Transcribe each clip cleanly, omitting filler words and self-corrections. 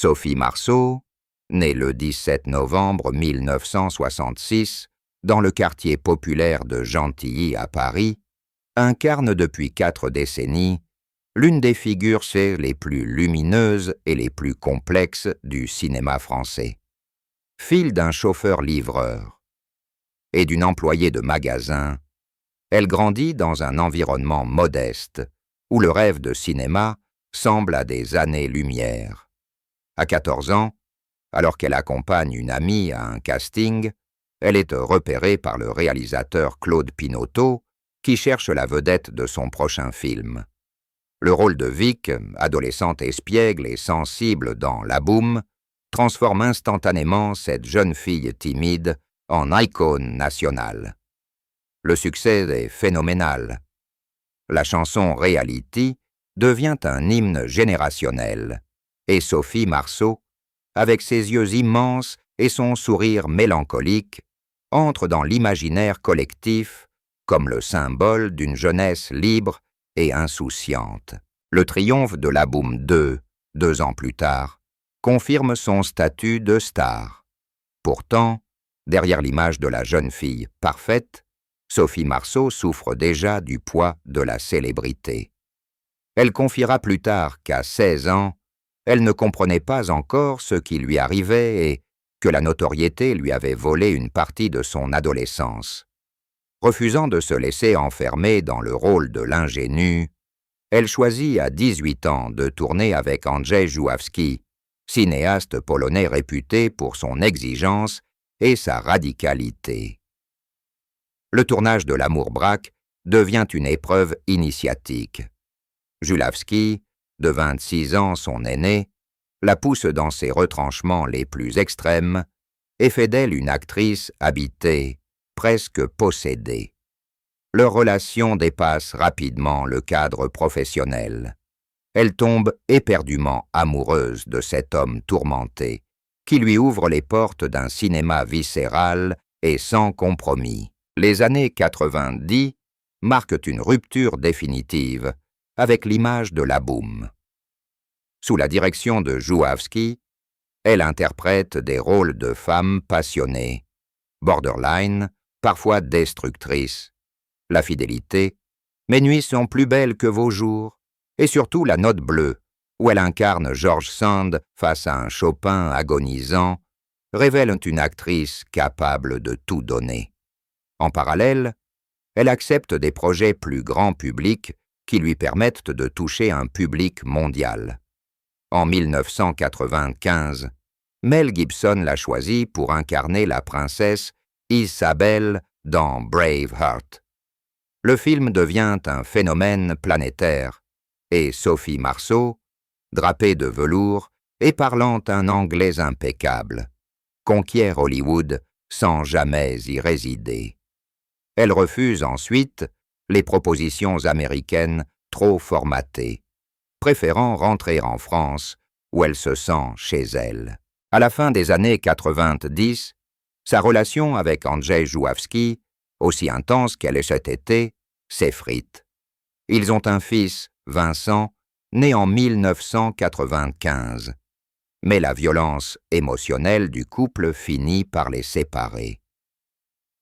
Sophie Marceau, née le 17 novembre 1966 dans le quartier populaire de Gentilly à Paris, incarne depuis 4 décennies l'une des figures les plus lumineuses et les plus complexes du cinéma français. Fille d'un chauffeur-livreur et d'une employée de magasin, elle grandit dans un environnement modeste où le rêve de cinéma semble à des années-lumière. À 14 ans, alors qu'elle accompagne une amie à un casting, elle est repérée par le réalisateur Claude Pinoteau qui cherche la vedette de son prochain film. Le rôle de Vic, adolescente espiègle et sensible dans La Boum, transforme instantanément cette jeune fille timide en icône nationale. Le succès est phénoménal. La chanson Reality devient un hymne générationnel, et Sophie Marceau, avec ses yeux immenses et son sourire mélancolique, entre dans l'imaginaire collectif comme le symbole d'une jeunesse libre et insouciante. Le triomphe de La Boum 2, 2 ans plus tard, confirme son statut de star. Pourtant, derrière l'image de la jeune fille parfaite, Sophie Marceau souffre déjà du poids de la célébrité. Elle confiera plus tard qu'à 16 ans, elle ne comprenait pas encore ce qui lui arrivait et que la notoriété lui avait volé une partie de son adolescence. Refusant de se laisser enfermer dans le rôle de l'ingénue, elle choisit à 18 ans de tourner avec Andrzej Żuławski, cinéaste polonais réputé pour son exigence et sa radicalité. Le tournage de L'Amour braque devient une épreuve initiatique. Żuławski, de 26 ans son aîné, la pousse dans ses retranchements les plus extrêmes et fait d'elle une actrice habitée, presque possédée. Leur relation dépasse rapidement le cadre professionnel. Elle tombe éperdument amoureuse de cet homme tourmenté, qui lui ouvre les portes d'un cinéma viscéral et sans compromis. Les années 90 marquent une rupture définitive avec l'image de La Boum. Sous la direction de Żuławski, elle interprète des rôles de femmes passionnées, borderline, parfois destructrices. La fidélité, Mes nuits sont plus belles que vos jours, et surtout La Note bleue, où elle incarne George Sand face à un Chopin agonisant, révèlent une actrice capable de tout donner. En parallèle, elle accepte des projets plus grand public qui lui permettent de toucher un public mondial. En 1995, Mel Gibson l'a choisie pour incarner la princesse Isabelle dans Braveheart. Le film devient un phénomène planétaire, et Sophie Marceau, drapée de velours et parlant un anglais impeccable, conquiert Hollywood sans jamais y résider. Elle refuse ensuite les propositions américaines trop formatées, préférant rentrer en France où elle se sent chez elle. À la fin des années 90, sa relation avec Andrzej Żuławski, aussi intense qu'elle est cet été, s'effrite. Ils ont un fils, Vincent, né en 1995. Mais la violence émotionnelle du couple finit par les séparer.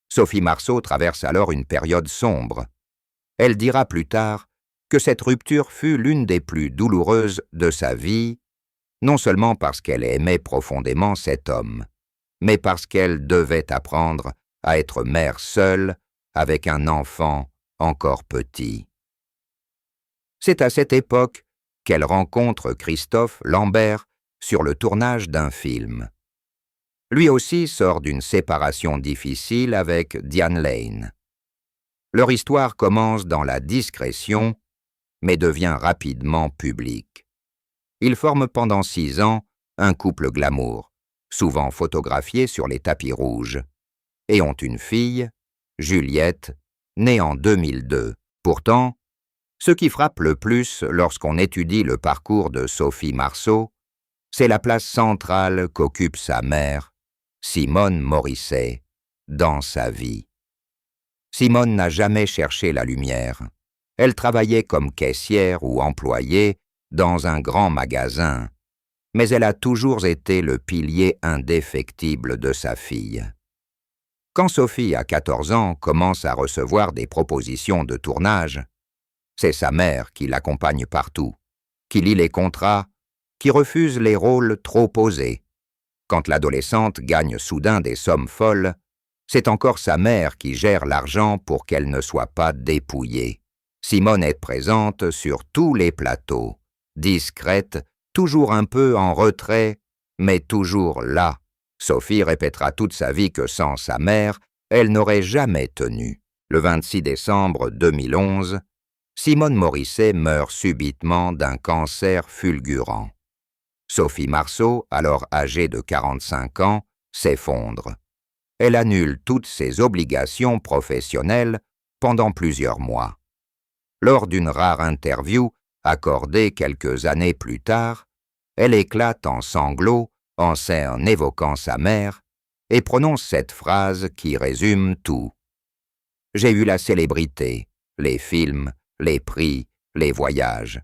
Sophie Marceau traverse alors une période sombre. Elle dira plus tard que cette rupture fut l'une des plus douloureuses de sa vie, non seulement parce qu'elle aimait profondément cet homme, mais parce qu'elle devait apprendre à être mère seule avec un enfant encore petit. C'est à cette époque qu'elle rencontre Christophe Lambert sur le tournage d'un film. Lui aussi sort d'une séparation difficile avec Diane Lane. Leur histoire commence dans la discrétion, mais devient rapidement publique. Ils forment pendant 6 ans un couple glamour, souvent photographié sur les tapis rouges, et ont une fille, Juliette, née en 2002. Pourtant, ce qui frappe le plus lorsqu'on étudie le parcours de Sophie Marceau, c'est la place centrale qu'occupe sa mère, Simone Morisset, dans sa vie. Simone n'a jamais cherché la lumière. Elle travaillait comme caissière ou employée dans un grand magasin, mais elle a toujours été le pilier indéfectible de sa fille. Quand Sophie, à 14 ans, commence à recevoir des propositions de tournage, c'est sa mère qui l'accompagne partout, qui lit les contrats, qui refuse les rôles trop osés. Quand l'adolescente gagne soudain des sommes folles, c'est encore sa mère qui gère l'argent pour qu'elle ne soit pas dépouillée. Simone est présente sur tous les plateaux, discrète, toujours un peu en retrait, mais toujours là. Sophie répétera toute sa vie que sans sa mère, elle n'aurait jamais tenu. Le 26 décembre 2011, Simone Morisset meurt subitement d'un cancer fulgurant. Sophie Marceau, alors âgée de 45 ans, s'effondre. Elle annule toutes ses obligations professionnelles pendant plusieurs mois. Lors d'une rare interview accordée quelques années plus tard, elle éclate en sanglots en évoquant sa mère et prononce cette phrase qui résume tout. « J'ai eu la célébrité, les films, les prix, les voyages.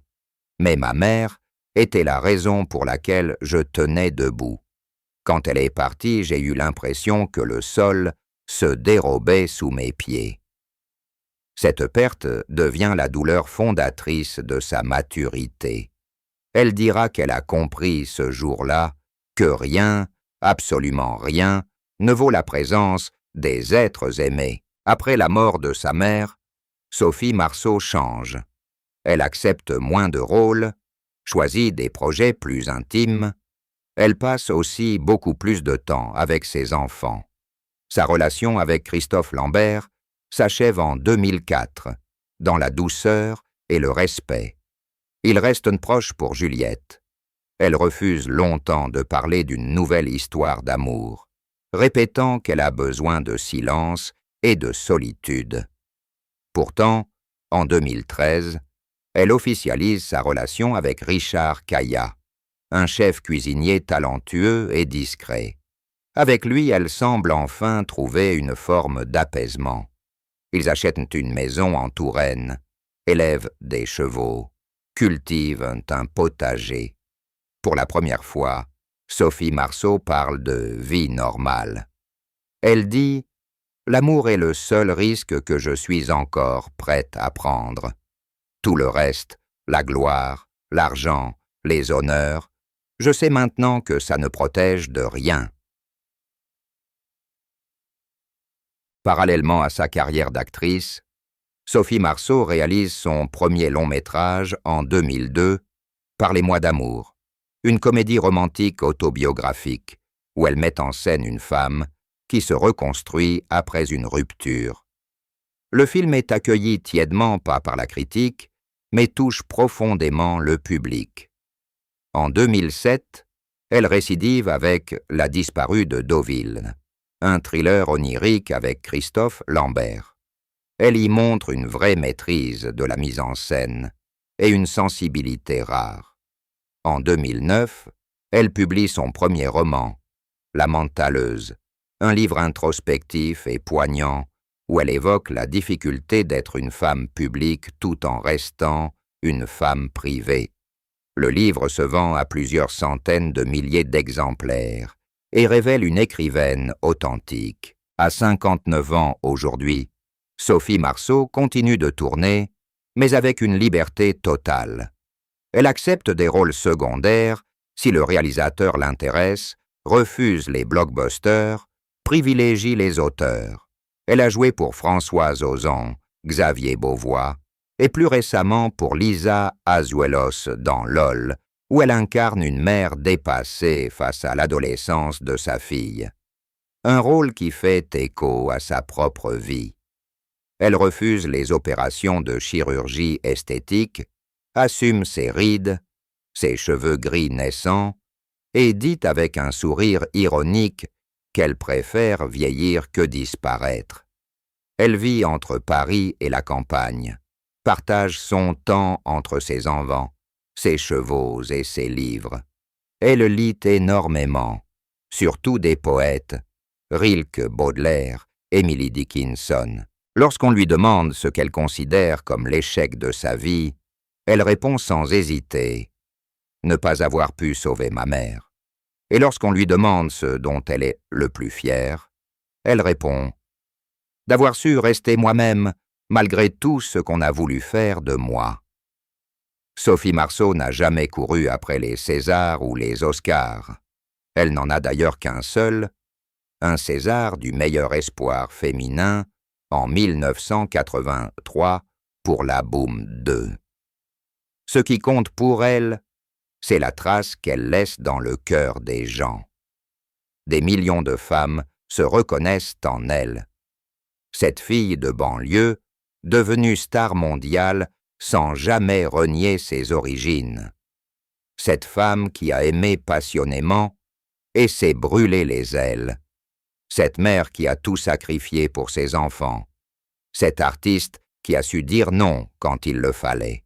Mais ma mère était la raison pour laquelle je tenais debout. Quand elle est partie, j'ai eu l'impression que le sol se dérobait sous mes pieds. » Cette perte devient la douleur fondatrice de sa maturité. Elle dira qu'elle a compris ce jour-là que rien, absolument rien, ne vaut la présence des êtres aimés. Après la mort de sa mère, Sophie Marceau change. Elle accepte moins de rôles, choisit des projets plus intimes. Elle passe aussi beaucoup plus de temps avec ses enfants. Sa relation avec Christophe Lambert s'achève en 2004, dans la douceur et le respect. Il reste proche pour Juliette. Elle refuse longtemps de parler d'une nouvelle histoire d'amour, répétant qu'elle a besoin de silence et de solitude. Pourtant, en 2013, elle officialise sa relation avec Richard Caillat, un chef cuisinier talentueux et discret. Avec lui, elle semble enfin trouver une forme d'apaisement. Ils achètent une maison en Touraine, élèvent des chevaux, cultivent un potager. Pour la première fois, Sophie Marceau parle de vie normale. Elle dit « L'amour est le seul risque que je suis encore prête à prendre. Tout le reste, la gloire, l'argent, les honneurs, je sais maintenant que ça ne protège de rien. » Parallèlement à sa carrière d'actrice, Sophie Marceau réalise son premier long-métrage en 2002, Par les mois d'amour, une comédie romantique autobiographique où elle met en scène une femme qui se reconstruit après une rupture. Le film est accueilli tièdement pas par la critique, mais touche profondément le public. En 2007, elle récidive avec La disparue de Deauville, un thriller onirique avec Christophe Lambert. Elle y montre une vraie maîtrise de la mise en scène et une sensibilité rare. En 2009, elle publie son premier roman, La mentaleuse, un livre introspectif et poignant où elle évoque la difficulté d'être une femme publique tout en restant une femme privée. Le livre se vend à plusieurs centaines de milliers d'exemplaires et révèle une écrivaine authentique. À 59 ans aujourd'hui, Sophie Marceau continue de tourner, mais avec une liberté totale. Elle accepte des rôles secondaires si le réalisateur l'intéresse, refuse les blockbusters, privilégie les auteurs. Elle a joué pour Françoise Ozon, Xavier Beauvois, et plus récemment pour Lisa Azuelos dans LOL, où elle incarne une mère dépassée face à l'adolescence de sa fille. Un rôle qui fait écho à sa propre vie. Elle refuse les opérations de chirurgie esthétique, assume ses rides, ses cheveux gris naissants, et dit avec un sourire ironique qu'elle préfère vieillir que disparaître. Elle vit entre Paris et la campagne, partage son temps entre ses enfants, ses chevaux et ses livres. Elle lit énormément, surtout des poètes, Rilke, Baudelaire, Emily Dickinson. Lorsqu'on lui demande ce qu'elle considère comme l'échec de sa vie, elle répond sans hésiter ne pas avoir pu sauver ma mère. Et lorsqu'on lui demande ce dont elle est le plus fière, elle répond « D'avoir su rester moi-même malgré tout ce qu'on a voulu faire de moi. » Sophie Marceau n'a jamais couru après les Césars ou les Oscars. Elle n'en a d'ailleurs qu'un seul, un César du meilleur espoir féminin en 1983 pour la Boom 2. Ce qui compte pour elle, c'est la trace qu'elle laisse dans le cœur des gens. Des millions de femmes se reconnaissent en elle. Cette fille de banlieue, devenue star mondiale sans jamais renier ses origines. Cette femme qui a aimé passionnément et s'est brûlé les ailes. Cette mère qui a tout sacrifié pour ses enfants. Cet artiste qui a su dire non quand il le fallait.